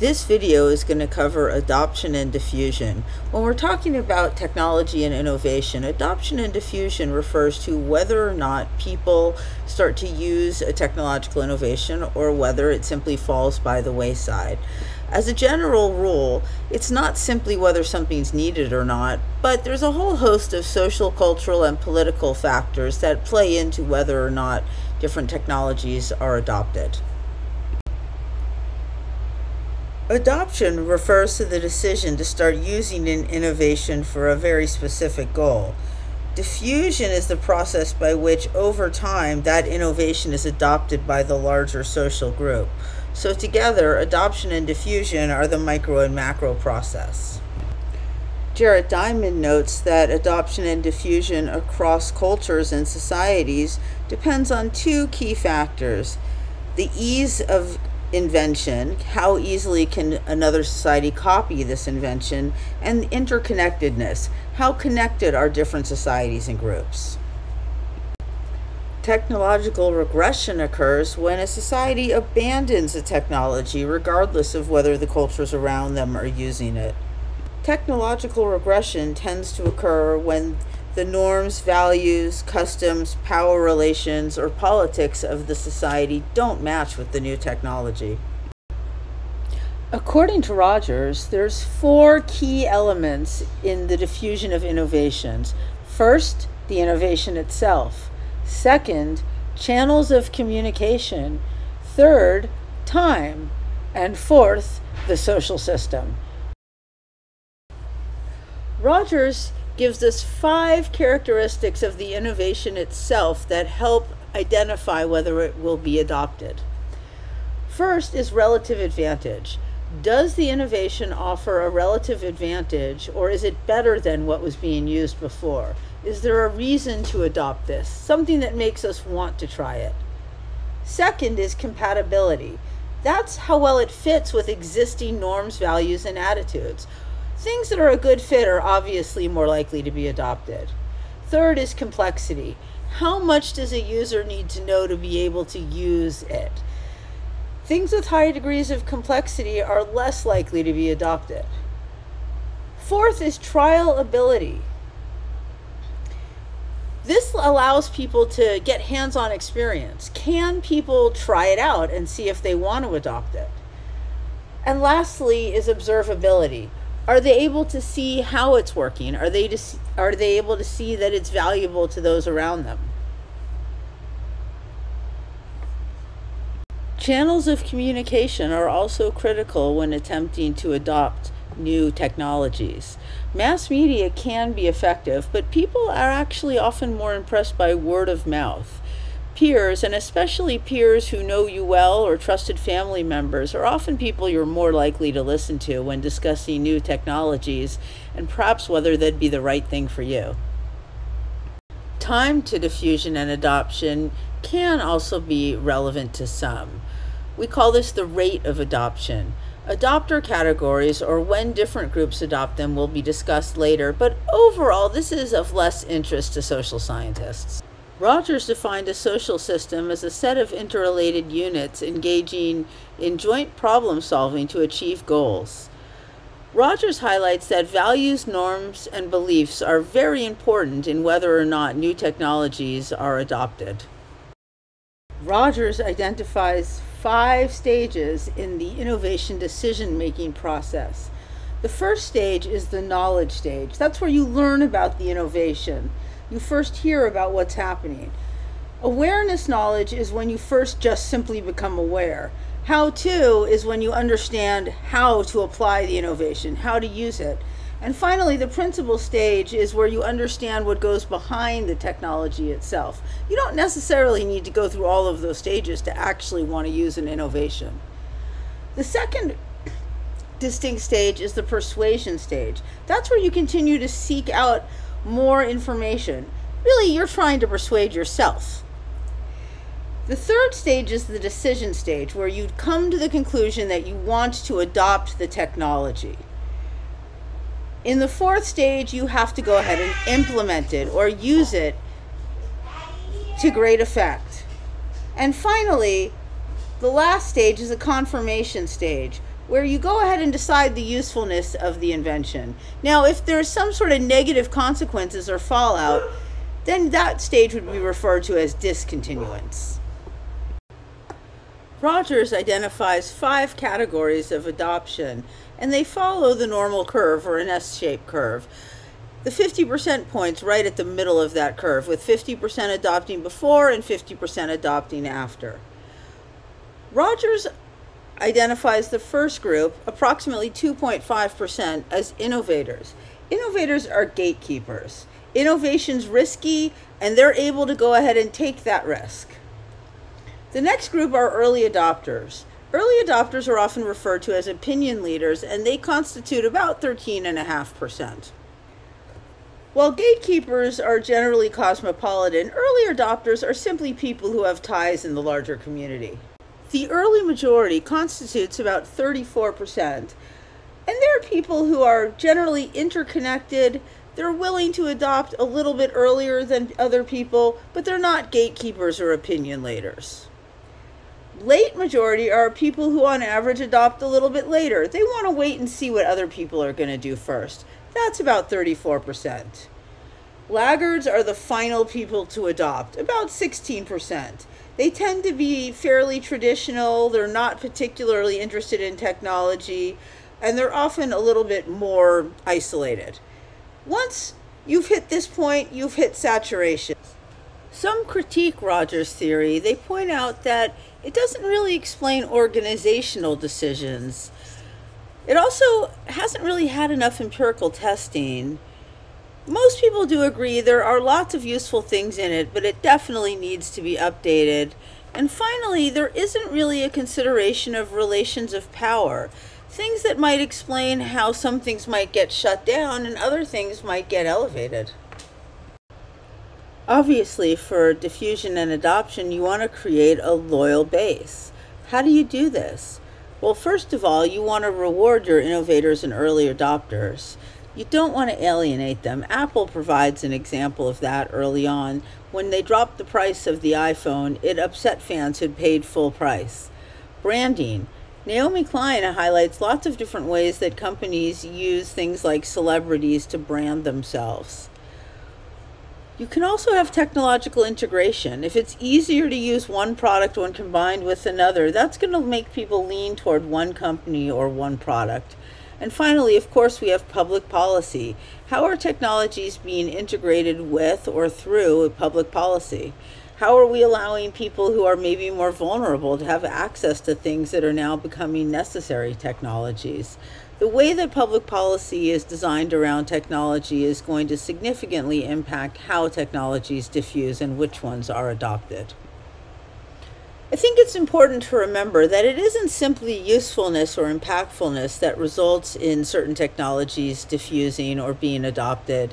This video is going to cover adoption and diffusion. When we're talking about technology and innovation, adoption and diffusion refers to whether or not people start to use a technological innovation or whether it simply falls by the wayside. As a general rule, it's not simply whether something's needed or not, but there's a whole host of social, cultural, and political factors that play into whether or not different technologies are adopted. Adoption refers to the decision to start using an innovation for a very specific goal. Diffusion is the process by which, over time, that innovation is adopted by the larger social group. So together, adoption and diffusion are the micro and macro process. Jared Diamond notes that adoption and diffusion across cultures and societies depends on two key factors: the ease of invention, how easily can another society copy this invention, and interconnectedness, how connected are different societies and groups. Technological regression occurs when a society abandons a technology regardless of whether the cultures around them are using it. Technological regression tends to occur when the norms, values, customs, power relations, or politics of the society don't match with the new technology. According to Rogers, there's 4 key elements in the diffusion of innovations. First, the innovation itself. Second, channels of communication. Third, time. And fourth, the social system. Rogers gives us 5 characteristics of the innovation itself that help identify whether it will be adopted. First is relative advantage. Does the innovation offer a relative advantage, or is it better than what was being used before? Is there a reason to adopt this, something that makes us want to try it? Second is compatibility. That's how well it fits with existing norms, values, and attitudes. Things that are a good fit are obviously more likely to be adopted. Third is complexity. How much does a user need to know to be able to use it? Things with high degrees of complexity are less likely to be adopted. Fourth is trial ability. This allows people to get hands-on experience. Can people try it out and see if they want to adopt it? And lastly is observability. Are they able to see how it's working? Are they able to see that it's valuable to those around them? Channels of communication are also critical when attempting to adopt new technologies. Mass media can be effective, but people are actually often more impressed by word of mouth. Peers, and especially peers who know you well or trusted family members, are often people you're more likely to listen to when discussing new technologies and perhaps whether they'd be the right thing for you. Time to diffusion and adoption can also be relevant to some. We call this the rate of adoption. Adopter categories, or when different groups adopt them, will be discussed later, but overall this is of less interest to social scientists. Rogers defined a social system as a set of interrelated units engaging in joint problem solving to achieve goals. Rogers highlights that values, norms, and beliefs are very important in whether or not new technologies are adopted. Rogers identifies 5 stages in the innovation decision-making process. The first stage is the knowledge stage. That's where you learn about the innovation. You first hear about what's happening. Awareness knowledge is when you first just simply become aware. How-to is when you understand how to apply the innovation, how to use it. And finally, the principal stage is where you understand what goes behind the technology itself. You don't necessarily need to go through all of those stages to actually want to use an innovation. The second distinct stage is the persuasion stage. That's where you continue to seek out more information. Really, you're trying to persuade yourself. The third stage is the decision stage, where you come to the conclusion that you want to adopt the technology. In the fourth stage, you have to go ahead and implement it or use it to great effect. And finally, the last stage is a confirmation stage, where you go ahead and decide the usefulness of the invention. Now, if there's some sort of negative consequences or fallout, then that stage would be referred to as discontinuance. Rogers identifies 5 categories of adoption, and they follow the normal curve, or an S-shaped curve. The 50% points right at the middle of that curve, with 50% adopting before and 50% adopting after. Rogers identifies the first group, approximately 2.5%, as innovators. Innovators are gatekeepers. Innovation's risky, and they're able to go ahead and take that risk. The next group are early adopters. Early adopters are often referred to as opinion leaders, and they constitute about 13.5%. While gatekeepers are generally cosmopolitan, early adopters are simply people who have ties in the larger community. The early majority constitutes about 34%, and there are people who are generally interconnected. They're willing to adopt a little bit earlier than other people, but they're not gatekeepers or opinion leaders. Late majority are people who on average adopt a little bit later. They want to wait and see what other people are going to do first. That's about 34%. Laggards are the final people to adopt, about 16%. They tend to be fairly traditional. They're not particularly interested in technology, and they're often a little bit more isolated. Once you've hit this point, you've hit saturation. Some critique Rogers' theory. They point out that it doesn't really explain organizational decisions. It also hasn't really had enough empirical testing. Most people do agree there are lots of useful things in it, but it definitely needs to be updated. And finally, there isn't really a consideration of relations of power. Things that might explain how some things might get shut down and other things might get elevated. Obviously, for diffusion and adoption, you want to create a loyal base. How do you do this? Well, first of all, you want to reward your innovators and early adopters. You don't want to alienate them. Apple provides an example of that early on. When they dropped the price of the iPhone, it upset fans who'd paid full price. Branding. Naomi Klein highlights lots of different ways that companies use things like celebrities to brand themselves. You can also have technological integration. If it's easier to use one product when combined with another, that's going to make people lean toward one company or one product. And finally, of course, we have public policy. How are technologies being integrated with or through public policy? How are we allowing people who are maybe more vulnerable to have access to things that are now becoming necessary technologies? The way that public policy is designed around technology is going to significantly impact how technologies diffuse and which ones are adopted. I think it's important to remember that it isn't simply usefulness or impactfulness that results in certain technologies diffusing or being adopted.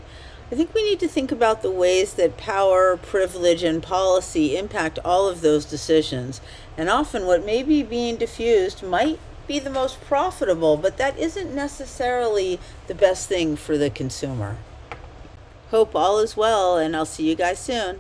I think we need to think about the ways that power, privilege, and policy impact all of those decisions. And often what may be being diffused might be the most profitable, but that isn't necessarily the best thing for the consumer. Hope all is well, and I'll see you guys soon.